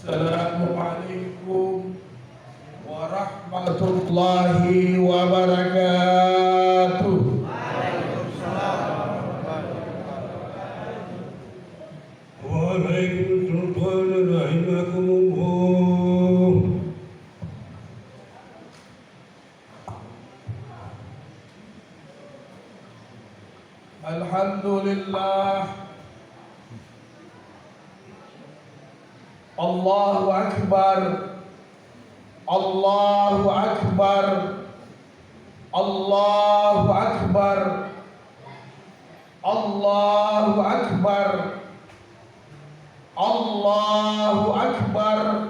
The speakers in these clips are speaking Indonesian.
Assalamualaikum warahmatullahi wabarakatuh. Waalaikumsalam rahimakumullah. Alhamdulillah. Allahu Akbar. Allahu Akbar. Allahu Akbar. Allahu Akbar. Allahu Akbar.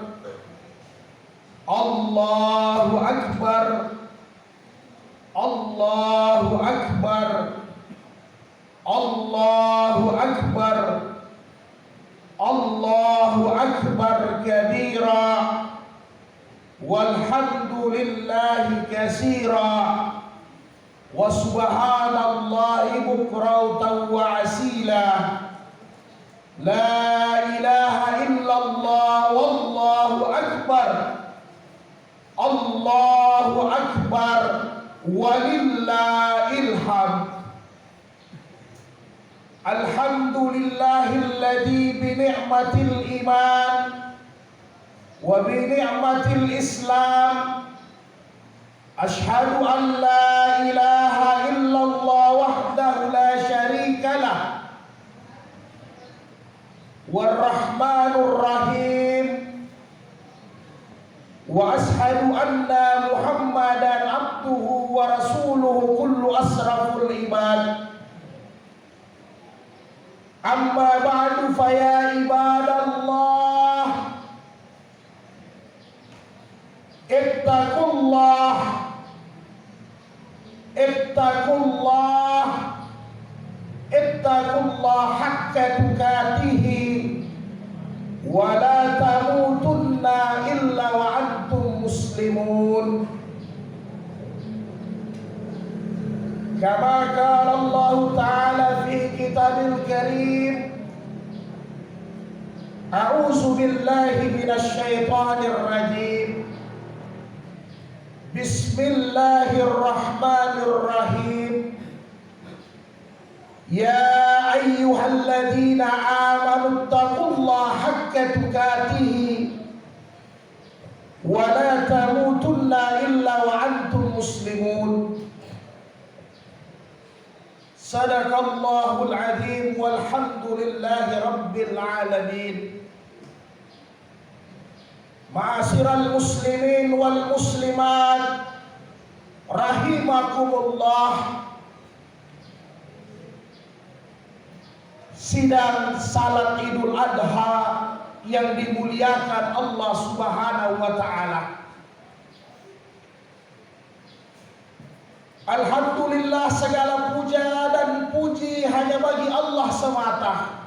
Allahu Akbar. Allahu Akbar. Allahu Akbar. Allahu Akbar kabira walhamdulillahi katsira wa subhanallahi bukratan wa asila. La ilaha illallah wallahu akbar. Allahu akbar walillahil hamd. Alhamdulillahilladzi bi ni'matil iman wa bi ni'matil islam asyhadu an la ilaha illallah wahdahu la syarika lah warrahmanur rahim wa asyhadu anna muhammadan abduhu wa rasuluhu kullu asraful ibad. Amma ba'du faya ibadallah ittaqullah ittaqullah ittaqullah haqqa tuqatih wa la tamutunna illa wa antum muslimun. Kama qala Allah Ta'ala fi kitabil karim, a'udzu billahi minasy syaithanir rajim. Bismillahirrahmanirrahim. Ya ayyuhalladzina amanu taqullaha haqqa tuqatih wa la tamutunna illa wa antum muslimun. Sadaqallahul azim walhamdulillahi rabbil alamin. Ma'asyiral muslimin wal muslimat rahimakumullah. Sidang salat Idul Adha yang dimuliakan Allah Subhanahu wa taala. Alhamdulillah, segala puja dan puji hanya bagi Allah semata.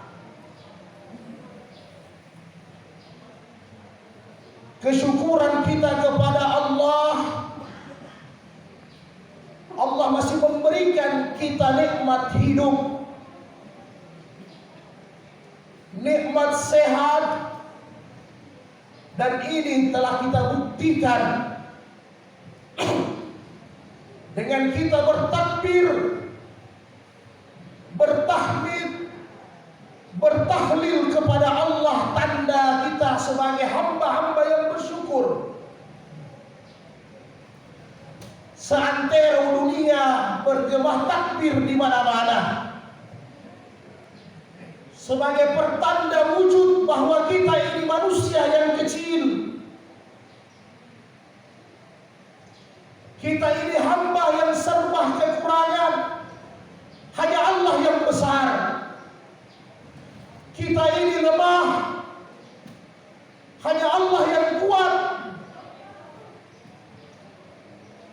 Kesyukuran kita kepada Allah, Allah masih memberikan kita nikmat hidup, nikmat sehat, dan ini telah kita buktikan dengan kita bertakbir, bertahmid, bertahlil kepada Allah, tanda kita sebagai hamba-hamba yang bersyukur. Seantero dunia bergema takbir di mana-mana sebagai pertanda wujud bahwa kita ini manusia yang kecil. Kita ini hamba yang serba kekurangan. Hanya Allah yang besar. Kita ini lemah. Hanya Allah yang kuat.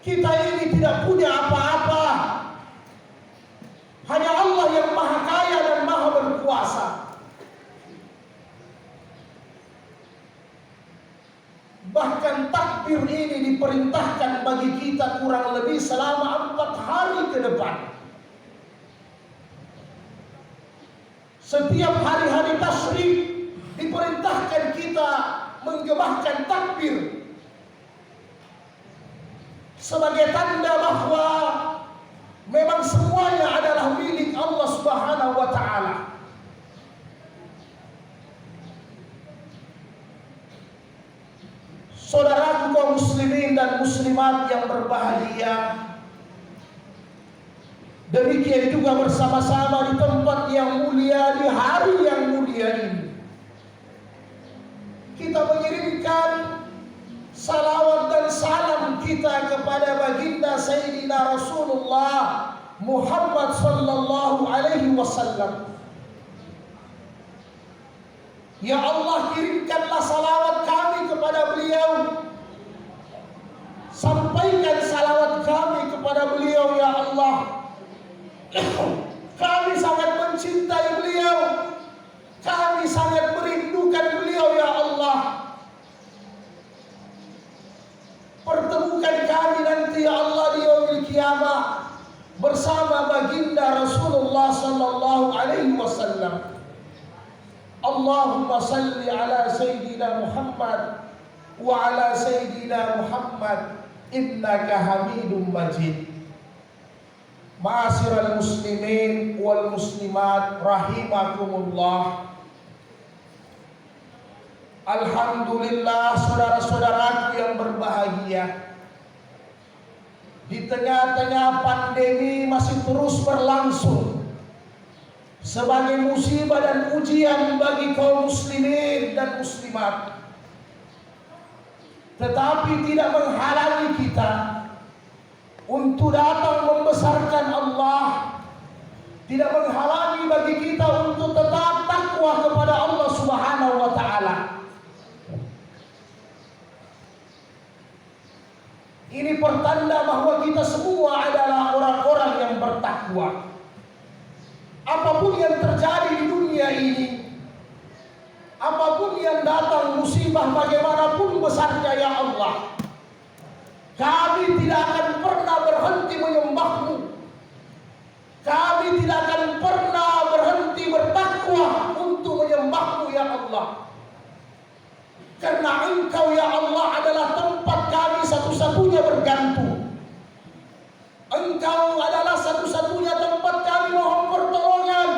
Kita ini tidak punya apa-apa. Hanya Allah yang maha kaya dan maha berkuasa. Bahkan takbir ini diperintahkan bagi kita kurang lebih selama 4 hari ke depan. Setiap hari-hari tasyrik diperintahkan kita menggemahkan takbir sebagai tanda bahwa memang semuanya adalah milik Allah Subhanahu wa taala. Saudaraku kaum muslimin dan muslimat yang berbahagia, demikian juga bersama-sama di tempat yang mulia, di hari yang mulia ini, kita mengirimkan salawat dan salam kita kepada baginda Sayyidina Rasulullah Muhammad sallallahu alaihi wasallam. Ya Allah, kirimkanlah salawat kami kepada beliau, sampaikan salawat kami kepada beliau ya Allah. Kami sangat mencintai beliau, kami sangat merindukan beliau ya Allah. Pertemukan kami nanti ya Allah di yaumil qiyamah bersama baginda Rasulullah sallallahu alaihi wasallam. Allahumma salli ala Sayyidina Muhammad wa ala Sayyidina Muhammad innaka Hamidum Majid. Ma'asyiral muslimin wal muslimat rahimakumullah. Alhamdulillah, saudara-saudaraku yang berbahagia, di tengah-tengah pandemi masih terus berlangsung sebagai musibah dan ujian bagi kaum muslimin dan muslimat, tetapi tidak menghalangi kita untuk datang membesarkan Allah, tidak menghalangi bagi kita untuk tetap takwa kepada Allah Subhanahu wa taala. Ini pertanda bahwa kita semua adalah orang-orang yang bertakwa. Apapun yang terjadi di dunia ini, apapun yang datang musibah bagaimanapun besarnya ya Allah, kami tidak akan pernah berhenti menyembahmu. Kami tidak akan pernah berhenti bertakwa untuk menyembahmu ya Allah. Karena Engkau ya Allah adalah tempat kami satu-satunya bergantung. Engkau adalah satu-satunya tempat kami mohon pertolongan.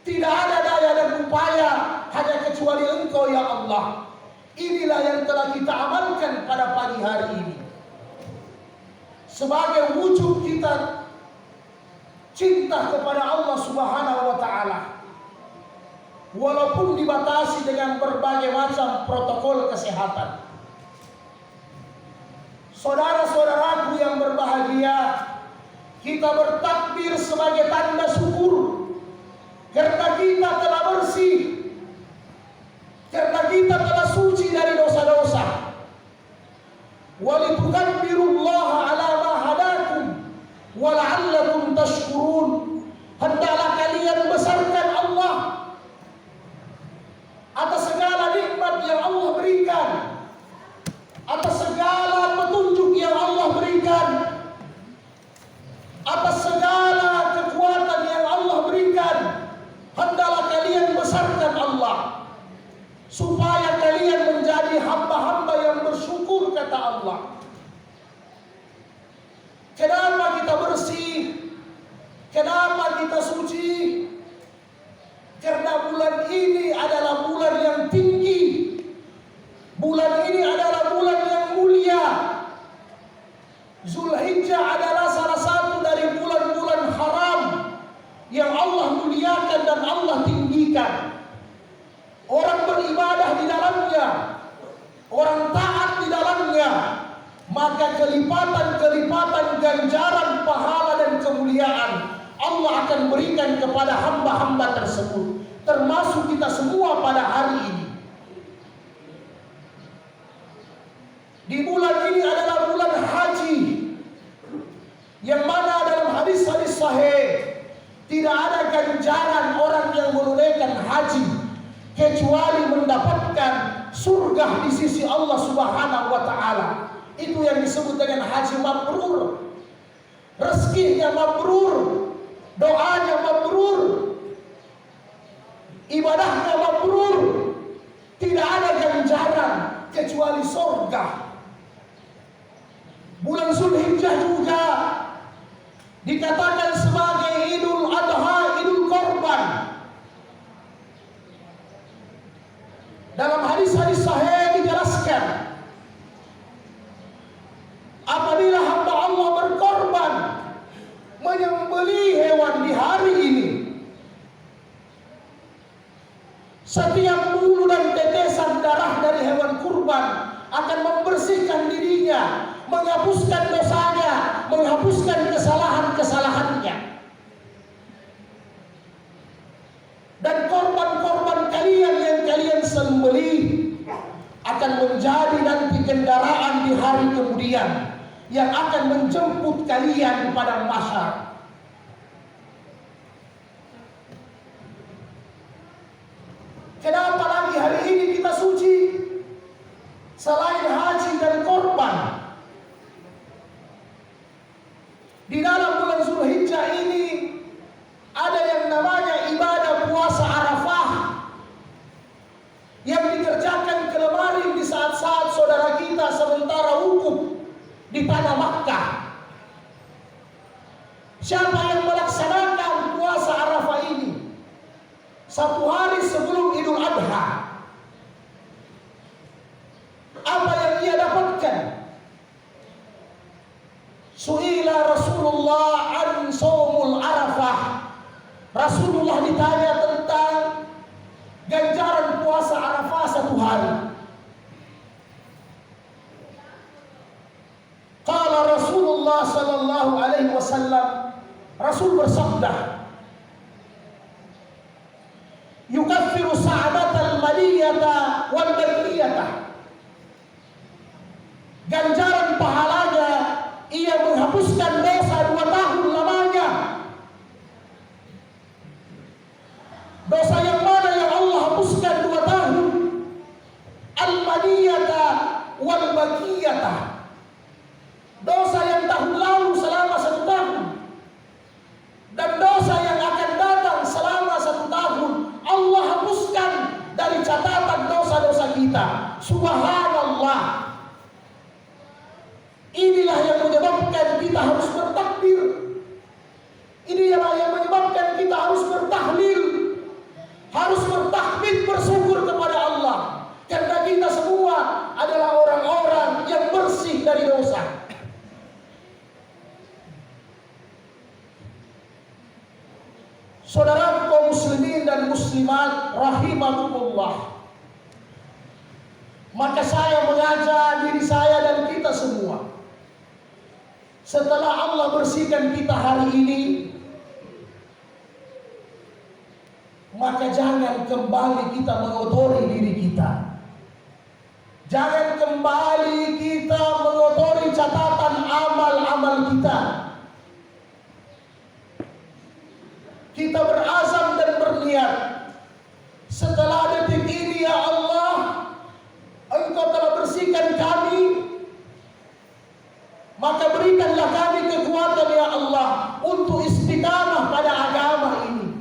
Tidak ada daya dan upaya hanya kecuali Engkau ya Allah. Inilah yang telah kita amalkan pada pagi hari ini. Sebagai wujud kita cinta kepada Allah Subhanahu wa taala, walaupun dibatasi dengan berbagai macam protokol kesehatan. Saudara-saudaraku yang berbahagia, kita bertakbir sebagai tanda syukur karena kita telah bersih, karena kita telah suci dari dosa-dosa. Walitukabbirullaha ala ma hadakum wa la'allakum tashkurun. Hendaklah kalian besarkan Allah atas segala nikmat yang Allah berikan, atas segala petunjuk yang Allah berikan, atas segala kekuatan yang Allah berikan. Hendaklah kalian besarkan Allah supaya kalian menjadi hamba-hamba yang bersyukur, kata Allah. Kenapa kita bersih? Kenapa kita suci? Karena bulan ini adalah bulan yang tinggi. Bulan ini adalah bulan yang mulia. Zulhijjah adalah salah satu dari bulan-bulan haram yang Allah muliakan dan Allah tinggikan. Orang beribadah di dalamnya, orang taat di dalamnya, maka kelipatan-kelipatan ganjaran pahala dan kemuliaan Allah akan berikan kepada hamba-hamba tersebut, termasuk kita semua pada hari ini. Di bulan ini adalah bulan haji, yang mana dalam hadis-hadis sahih tidak ada ganjaran orang yang menunaikan haji kecuali mendapatkan surga di sisi Allah Subhanahu wa taala. Itu yang disebut dengan haji mabrur. Rezekinya mabrur, doanya mabrur, ibadahnya mabrur, tidak ada ganjaran surga. Bulan Zulhijjah juga dikatakan sebagai Idul Adha, Idul Korban. Dalam hadis-hadis sahih dijelaskan, apabila hamba Allah berkorban menyembelih hewan di hari ini, setiap bulu dan tetesan darah dari hewan kurban akan membersihkan dirinya, menghapuskan dosanya, menghapuskan kesalahan-kesalahannya. Dan korban-korban kalian yang kalian sembelih akan menjadi nanti kendaraan di hari kemudian yang akan menjemput kalian di padang mahsyar. Kenapa lagi hari ini kita suci? Selain haji dan korban, di dalam bulan Zulhijjah ini ada yang namanya ibadah puasa Arafah yang dikerjakan kemarin di saat-saat saudara kita sementara wukuf di tanah Makkah. Siapa yang melaksanakan puasa Arafah ini satu hari sebelum Idul Adha, apa yang ia dapatkan? Su'ila Rasulullah an saumul Arafah. Rasulullah ditanya tentang ganjaran puasa Arafah satu hari. Qala Rasulullah sallallahu alaihi wasallam, Rasul bersabda, yukaffiru sa'abatal maliyata wal bakiyata. Ganjaran pahalanya ia menghapuskan dosa 2 tahun lamanya. Dosa yang mana yang Allah hapuskan 2 tahun? Al-madiyata wal bakiyata. Dosa yang tahun lalu selama 1 tahun dan dosa yang akan datang selama 1 tahun Allah hapuskan dari catatan dosa-dosa kita. Subhanallah. Inilah yang menyebabkan kita harus bertakbir. Inilah yang menyebabkan kita harus bertahlil, harus bertahmid, bersyukur kepada Allah, karena kita semua adalah orang-orang yang bersih dari dosa. Saudara kaum muslimin dan muslimat rahimakumullah, maka saya mengajak diri saya dan kita semua, setelah Allah bersihkan kita hari ini, maka jangan kembali kita mengotori diri kita. Jangan kembali kita mengotori catatan amal-amal kita. Kita berazam dan berniat, setelah detik ini ya Allah, Engkau telah bersihkan kami, maka berikanlah kami kekuatan ya Allah untuk istiqamah pada agama ini.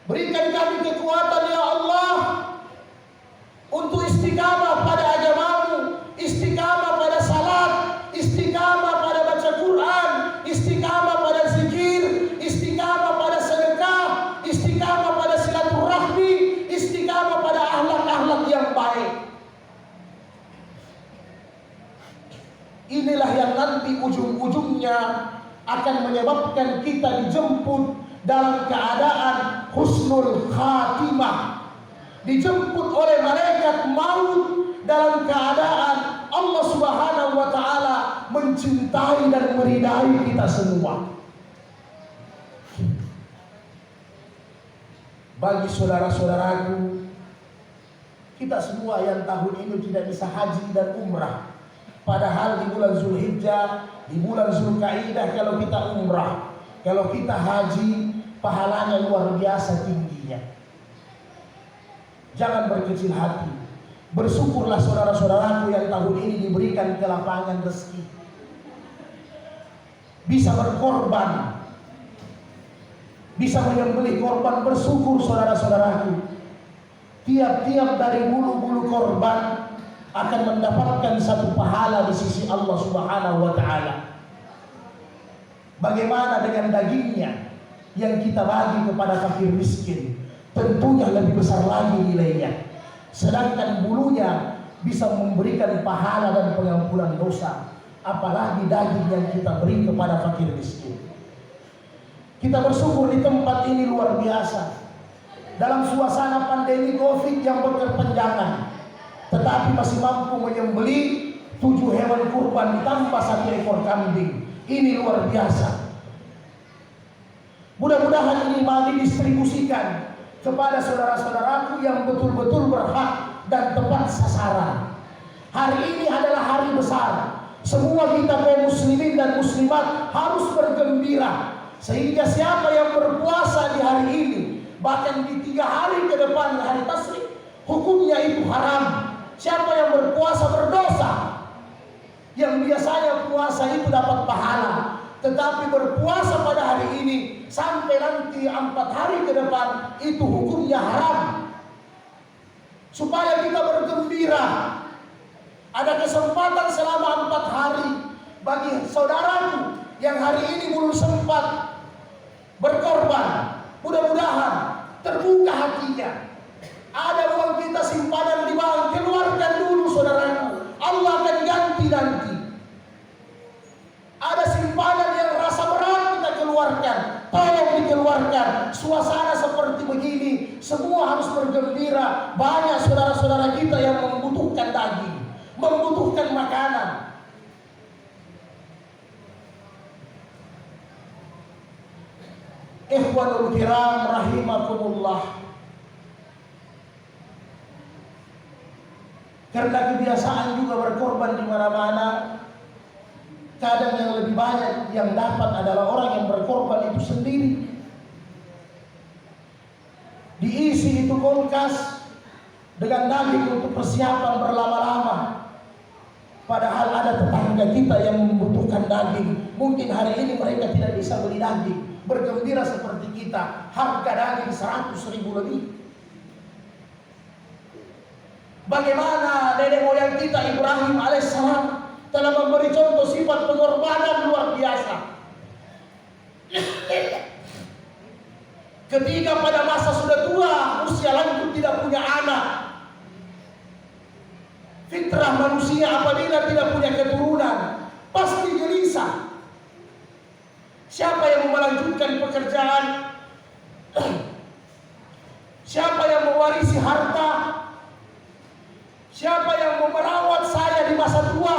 Berikan kami kekuatan ya Allah untuk istiqamah pada agama-Mu, istiqamah pada salat, istiqamah pada baca Quran, istiqamah pada zikir, istiqamah pada sedekah, istiqamah pada silaturahmi, istiqamah pada akhlak-akhlak yang baik. Inilah yang nanti ujung-ujungnya akan menyebabkan kita dijemput dalam keadaan husnul khatimah, dijemput oleh malaikat maut dalam keadaan Allah Subhanahu wa taala mencintai dan meridai kita semua. Bagi saudara-saudaraku, kita semua yang tahun ini tidak bisa haji dan umrah, padahal di bulan Zulhijjah, di bulan Zulkaidah kalau kita umrah, kalau kita haji, pahalanya luar biasa tingginya. Jangan berkecil hati. Bersyukurlah saudara-saudaraku yang tahun ini diberikan kelapangan rezeki, bisa berkorban, bisa menyembelih korban. Bersyukur saudara-saudaraku. Tiap-tiap dari bulu-bulu korban akan mendapatkan satu pahala di sisi Allah Subhanahu wa taala. Bagaimana dengan dagingnya yang kita bagi kepada fakir miskin? Tentunya lebih besar lagi nilainya. Sedangkan bulunya bisa memberikan pahala dan pengampunan dosa, apalagi daging yang kita beri kepada fakir miskin. Kita bersyukur di tempat ini luar biasa. Dalam suasana pandemi Covid yang berkepanjangan, tetapi masih mampu menyembelih 7 hewan kurban ditambah 1 ekor kambing. Ini luar biasa. Mudah-mudahan ini mau didistribusikan kepada saudara-saudaraku yang betul-betul berhak dan tepat sasaran. Hari ini adalah hari besar. Semua kita kaum muslimin dan muslimat harus bergembira. Sehingga siapa yang berpuasa di hari ini, bahkan di 3 hari ke depan hari tasyrik, hukumnya itu haram. Siapa yang berpuasa berdosa. Yang biasanya puasa itu dapat pahala, tetapi berpuasa pada hari ini sampai nanti 4 hari ke depan itu hukumnya haram. Supaya kita bergembira, ada kesempatan selama 4 hari bagi saudaraku yang hari ini belum sempat berkorban. Mudah-mudahan terbuka hatinya. Ada uang kita simpanan di bank, keluarkan dulu saudaraku. Allah akan ganti nanti. Ada simpanan yang rasa berat kita keluarkan, tolong dikeluarkan. Suasana seperti begini, semua harus bergembira. Banyak saudara-saudara kita yang membutuhkan daging, membutuhkan makanan. Ikhwanul kiram rahimakumullah. Karena kebiasaan juga berkorban di mana-mana, kadang yang lebih banyak yang dapat adalah orang yang berkorban itu sendiri. Diisi itu kulkas dengan daging untuk persiapan berlama-lama. Padahal ada tetangga kita yang membutuhkan daging. Mungkin hari ini mereka tidak bisa beli daging. Bergembira seperti kita, harga daging 100.000 lebih. Bagaimana nenek moyang kita Ibrahim alaihissalam telah memberi contoh sifat pengorbanan luar biasa. Ketika pada masa sudah tua, usia lanjut, tidak punya anak. Fitrah manusia apabila tidak punya keturunan pasti gelisah. Siapa yang melanjutkan pekerjaan? Siapa yang mewarisi harta? Siapa yang mau merawat saya di masa tua?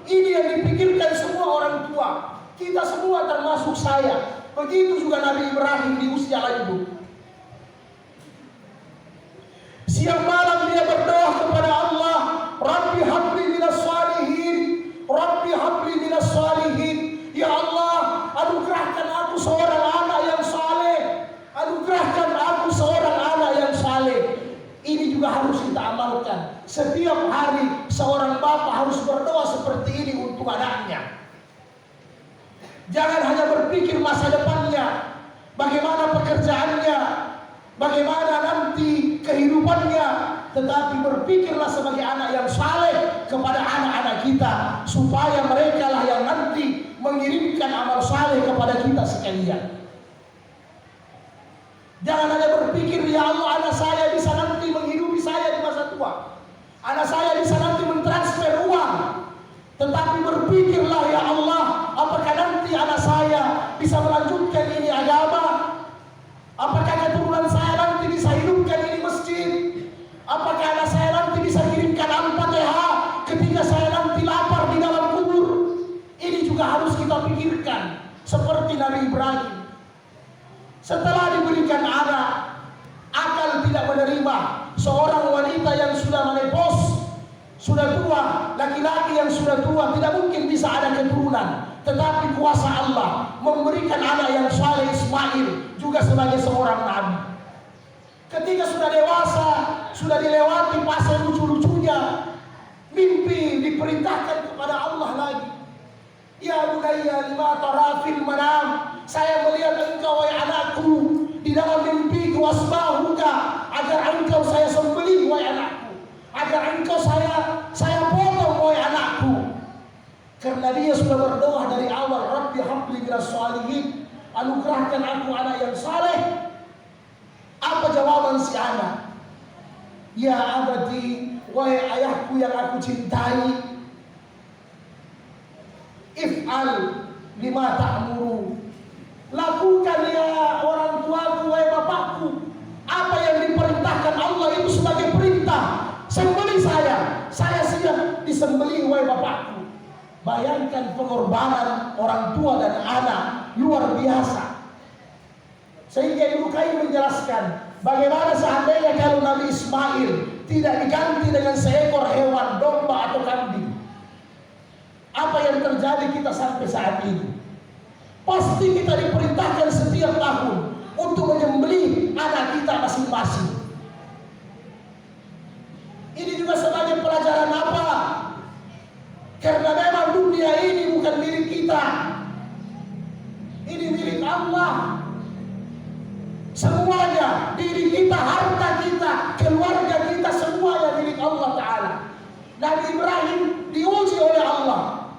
Ini yang dipikirkan semua orang tua. Kita semua termasuk saya. Begitu juga Nabi Ibrahim di usia lanjut. Siang malam dia berdoa kepada Allah, Rabbi habli minas salihin, Rabbi habli minas salihin. Ya Allah, anugerahkan aku seorang anak yang saleh. Anugerahkan aku seorang anak yang saleh. Ini juga harus kita amalkan. Setiap hari seorang bapak harus berdoa seperti ini untuk anaknya. Jangan hanya berpikir masa depannya, bagaimana pekerjaannya, bagaimana nanti kehidupannya, tetapi berpikirlah sebagai anak yang saleh kepada anak-anak kita, supaya mereka lah yang nanti mengirimkan amal saleh kepada kita sekalian. Jangan hanya berpikir, ya Allah, anak saya bisa nanti menghidupi saya di masa tua, anak saya bisa nanti mentransfer uang. Tetapi berpikirlah, ya Allah, apakah nanti anak saya bisa melanjutkan ini agama? Apakah keturunan saya nanti bisa hidupkan ini masjid? Apakah anak saya nanti bisa kirimkan Al-Fatihah ketika saya nanti lapar di dalam kubur? Ini juga harus kita pikirkan. Seperti Nabi Ibrahim, setelah diberikan anak, akal tidak menerima. Seorang wanita yang sudah menepos, sudah tua, laki-laki yang sudah tua, tidak mungkin bisa ada keturunan. Tetapi kuasa Allah memberikan anak yang saleh, Ismail, juga sebagai seorang nabi. Ketika sudah dewasa, sudah dilewati fase lucu-lucunya, mimpi diperintahkan kepada Allah lagi. Ya bunayya lima tara fil manam, saya melihat engkau wahai anakku di dalam mimpiku, wasbahuka, agar engkau saya sembelih wahai anakku, agar engkau saya Jika dia sudah berdoa dari awal, Rabbi habli minas shalihin, anugerahkan aku anak yang saleh, apa jawaban si anak? Ya abadi, wahai ayahku yang aku cintai, if'al lima ta'muru, lakukan ya orang tuaku, wahai bapakku, apa yang diperintahkan Allah itu sebagai perintah. Sembelih saya siap disembelih, wahai bapakku. Bayangkan pengorbanan orang tua dan anak luar biasa. Sehingga Ibnu Qayyim menjelaskan bagaimana seandainya kalau Nabi Ismail tidak diganti dengan seekor hewan, domba atau kambing, apa yang terjadi kita sampai saat ini? Pasti kita diperintahkan setiap tahun untuk menyembelih anak kita masing-masing. Ini juga sebagai pelajaran apa? Karena memang dunia ini bukan milik kita, ini milik Allah. Semuanya, diri kita, harta kita, keluarga kita, semuanya milik Allah Ta'ala. Nabi Ibrahim diuji oleh Allah,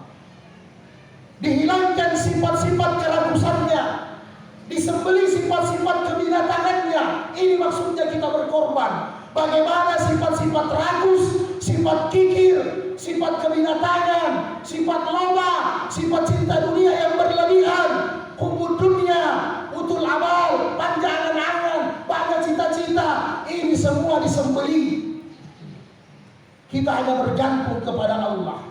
dihilangkan sifat-sifat keragusannya, disembelih sifat-sifat kebinatangannya. Ini maksudnya kita berkorban. Bagaimana sifat-sifat ragus, sifat kikir, sifat kebinatangan, sifat loba, sifat cinta dunia yang berlebihan, hubud dunia, utul amal, panjang angan, banyak cita-cita, ini semua disembelih. Kita hanya bergantung kepada Allah.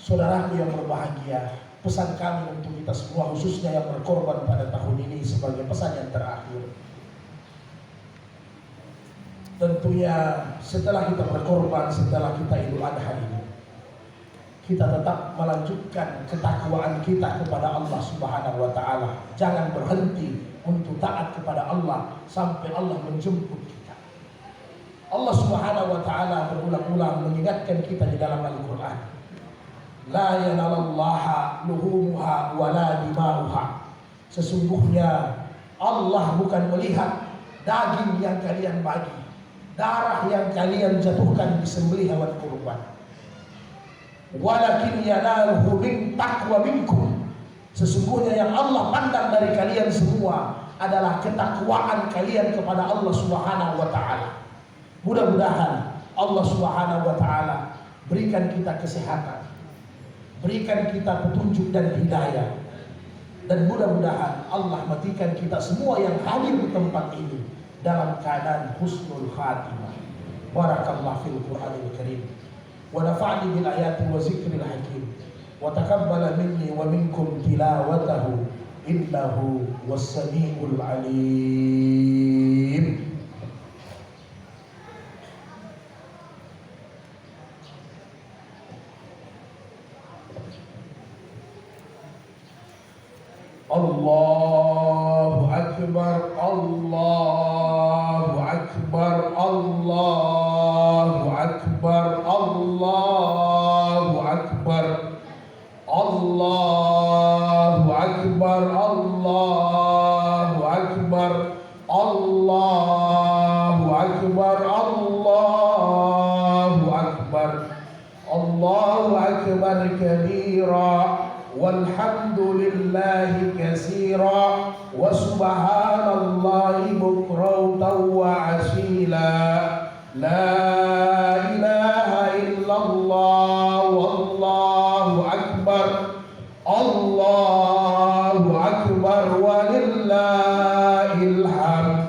Saudaraku yang berbahagia, pesan kami untuk kita semua, khususnya yang berkorban pada tahun ini sebagai pesan yang terakhir. Tentunya setelah kita berkorban, setelah kita Idul Adha ini, kita tetap melanjutkan ketakwaan kita kepada Allah Subhanahu wa Ta'ala. Jangan berhenti untuk taat kepada Allah sampai Allah menjemput kita. Allah Subhanahu wa Ta'ala berulang-ulang mengingatkan kita di dalam Al-Quran, la yanalallaha luhumuha wala dimauha. Sesungguhnya Allah bukan melihat daging yang kalian bagi, darah yang kalian jatuhkan disembelih hewan kurban. Walakin yanaluhu min taqwa minkum. Sesungguhnya yang Allah pandang dari kalian semua adalah ketakwaan kalian kepada Allah Subhanahu wa Ta'ala. Mudah-mudahan Allah Subhanahu wa Ta'ala berikan kita kesehatan, berikan kita petunjuk dan hidayah, dan mudah-mudahan Allah matikan kita semua yang hadir di tempat ini dalam keadaan husnul khatimah. Barakallahu fil Qur'anil Karim wa nafa'ni bil ayati wa zikril hakim wa taqabbala minni wa minkum tilawatahu innahu was-sami'ul alim. Allahu Akbar, Allahu Akbar, Allahu Akbar, Allahu Akbar, Allahu Akbar, Allahu Akbar, Allahu Akbar, Allahu Akbar, Allahu Akbar kabira. والحمد لله كثيرا وسبحان الله بكرة وعشيلا لا إله إلا الله والله أكبر الله أكبر ولله الحمد.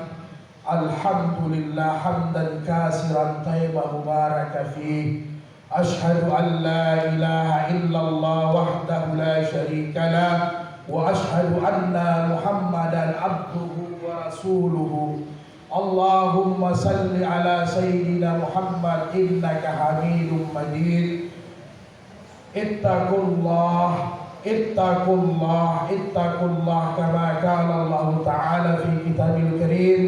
الحمد لله حمدا كثيرا طيبا مباركا فيه. أشهد أن لا إله إلا الله وحده لا شريك له وأشهد أن محمدا عبده ورسوله. اللهم صل على سيدنا محمد إنك حميد مجيد. اتقوا الله اتقوا الله اتقوا الله كما قال الله تعالى في كتابه الكريم.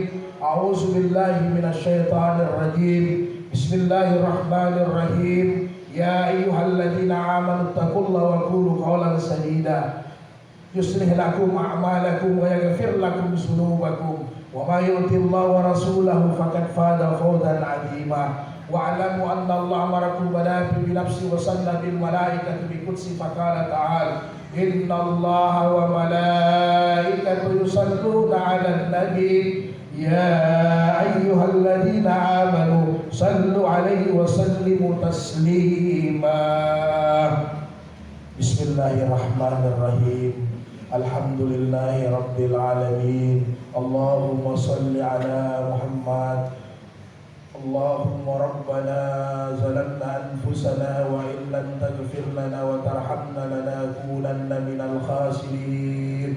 أعوذ بالله من الشيطان الرجيم. بسم الله الرحمن الرحيم. يا أيها الذين آمنوا اتقوا الله وقولوا قولا سديدا يصلح لكم أعمالكم ويغفر لكم ذنوبكم وما يؤتي الله ورسوله فقد فاز فوزا عظيما واعلموا أن الله أمركم بنفسه وصلى بالملائكة بقدس فقال تعالى إن الله وملائكته يصلون على النبي يا أيها الذين آمنوا صلوا عليه وسلموا تسليما بسم الله الرحمن الرحيم الحمد لله رب العالمين اللهم صل على محمد اللهم ربنا ظلمنا أنفسنا وإن لم تغفر لنا وترحمنا لنكونن من الخاسرين.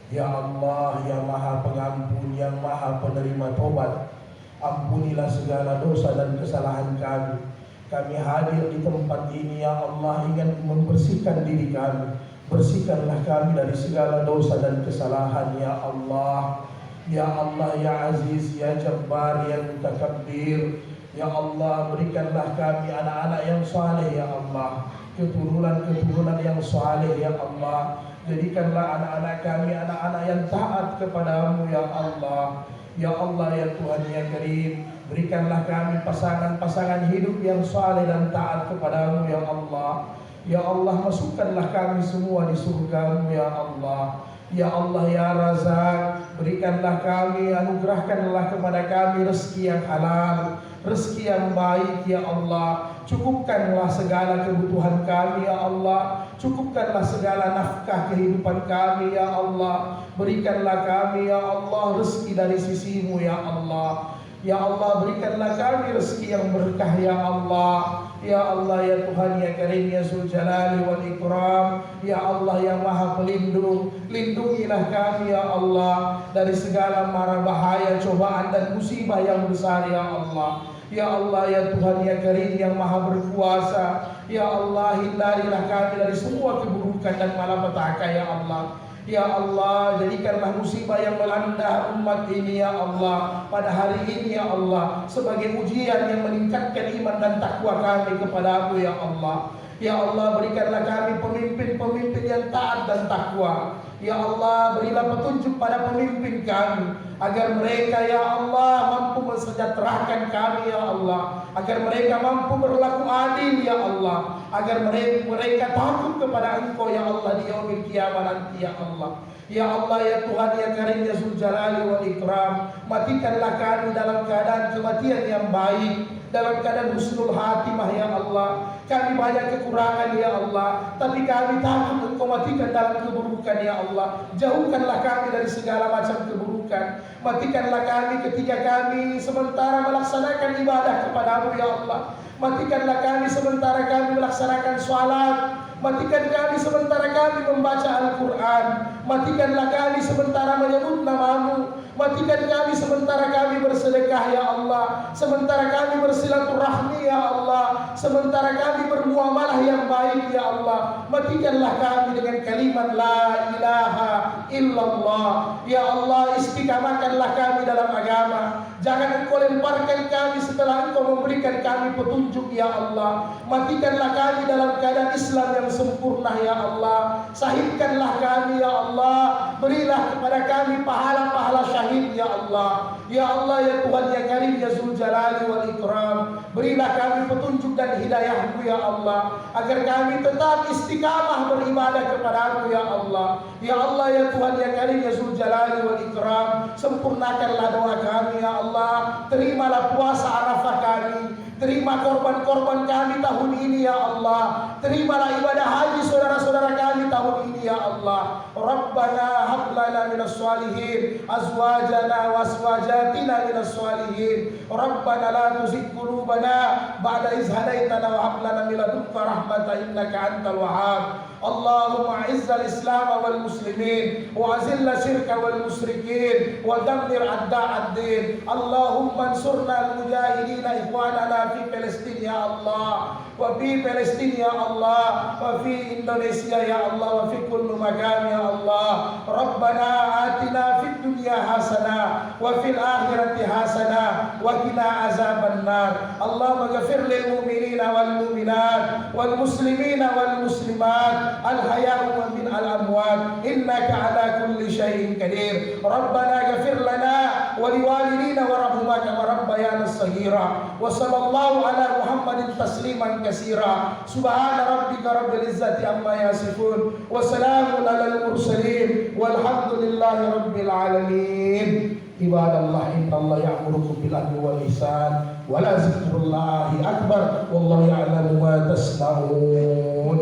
Ya Allah, yang maha pengampun, yang maha penerima tobat, ampunilah segala dosa dan kesalahan kami. Kami hadir di tempat ini, ya Allah, ingin membersihkan diri kami. Bersihkanlah kami dari segala dosa dan kesalahan, ya Allah. Ya Allah, ya Aziz, ya Jabbar, ya Mutakabbir. Ya Allah, berikanlah kami anak-anak yang saleh, ya Allah. Keturunan-keturunan yang saleh, ya Allah. Jadikanlah anak-anak kami anak-anak yang taat kepadamu, ya Allah. Ya Allah, ya Tuhan, ya Karim, berikanlah kami pasangan-pasangan hidup yang saleh dan taat kepadamu, ya Allah. Ya Allah, masukkanlah kami semua di surgamu, ya Allah. Ya Allah, ya Razak, berikanlah kami, anugerahkanlah kepada kami rezeki yang halal, rezeki yang baik, ya Allah. Cukupkanlah segala kebutuhan kami, ya Allah. Cukupkanlah segala nafkah kehidupan kami, ya Allah. Berikanlah kami, ya Allah, rezeki dari sisimu, ya Allah. Ya Allah, berikanlah kami rezeki yang berkah, ya Allah. Ya Allah, ya Tuhan, ya Karim, ya Dzul Jalali wal Ikram. Ya Allah, yang Maha Pelindung, lindungilah kami, ya Allah, dari segala mara bahaya, cobaan dan musibah yang besar, ya Allah. Ya Allah, ya Tuhan, ya Karim, yang Maha Berkuasa. Ya Allah, hindarilah kami dari semua keburukan dan malapetaka, ya Allah. Ya Allah, jadikanlah musibah yang melanda umat ini, ya Allah, pada hari ini, ya Allah, sebagai ujian yang meningkatkan iman dan takwa kami kepadamu, ya Allah. Ya Allah, berikanlah kami pemimpin-pemimpin yang taat dan takwa. Ya Allah, berilah petunjuk pada pemimpin kami, agar mereka, ya Allah, mampu mensejahterakan kami, ya Allah. Agar mereka mampu berlaku adil, ya Allah. Agar mereka takut kepada Engkau, ya Allah, di yaumil qiyamah nanti, ya Allah. Ya Allah, ya Tuhan, ya Karim, ya Dzul Jalali wal Ikram, matikanlah kami dalam keadaan kematian yang baik, dalam keadaan husnul khatimah, ya Allah. Kami banyak kekurangan, ya Allah, tapi kami takut Engkau matikan dalam keburukan, ya Allah. Jauhkanlah kami dari segala macam keburukan. Matikanlah kami ketika kami sementara melaksanakan ibadah kepadamu, ya Allah. Matikanlah kami sementara kami melaksanakan sholat. Matikan kami sementara kami membaca Al-Quran. Matikanlah kami sementara menyebut namamu. Matikan kami sementara kami bersedekah, ya Allah. Sementara kami bersilaturahmi, ya Allah. Sementara kami bermuamalah yang baik, ya Allah. Matikanlah kami dengan kalimat la ilaha illallah. Ya Allah, istiqamahkanlah kami dalam agama. Jangan Engkau lemparkan kami setelah Engkau memberikan kami petunjuk, ya Allah. Matikanlah kami dalam keadaan Islam yang sempurna, ya Allah. Sahihkanlah kami, ya Allah. Berilah kepada kami pahala-pahala syahid, ya Allah. Ya Allah, ya Tuhan, ya Karim, ya Dzul Jalali wal Ikram. Berilah kami petunjuk dan hidayah-Mu, ya Allah, agar kami tetap istiqamah beribadah kepadamu, ya Allah. Ya Allah, ya Tuhan, ya Karim, ya Dzul Jalali wal Ikram. Sempurnakanlah doa kami, ya Allah. Terimalah puasa Arafah kami. Terima korban-korban kami tahun ini, ya Allah. Terimalah ibadah haji saudara-saudara kami tahun ini, ya Allah. Rabbana hab lana minas shalihin azwajana wa azwajatina minas shalihin. Rabbana la tuzigh qulubana ba'da idh hadaitana wa hab lana min ladunka rahmatan innaka antal wahhab. Allahumma izzal Islam wal muslimin wa azilla syirka wal musyrikin wa dammir a'da'ad-din. Allahumma ansurna al-mujahidina ikhwanana fi Palestin, ya Allah, wa fi Palestin, ya Allah, wa fi Indonesia, ya Allah, wa fi kulli makan, ya Allah. Rabbana atina fid dunya hasanah wa fil akhirati hasanah wa qina azaban nar. Allahumma ghfir lil mu'minina wal mu'minat wal muslimina wal muslimat al hayya wa min al amwat innaka القدير. ربنا اغفر لنا ولوالدينا وارحمهما كما ربيانا صغيرا. وصلى الله على محمد تسليما كثيرا. سبحان ربك رب العزة عما يصفون وسلام على المرسلين والحمد لله رب العالمين. عباد الله إن الله يأمركم بالعدل والإحسان ولذكر الله أكبر والله يعلم ما تصنعون.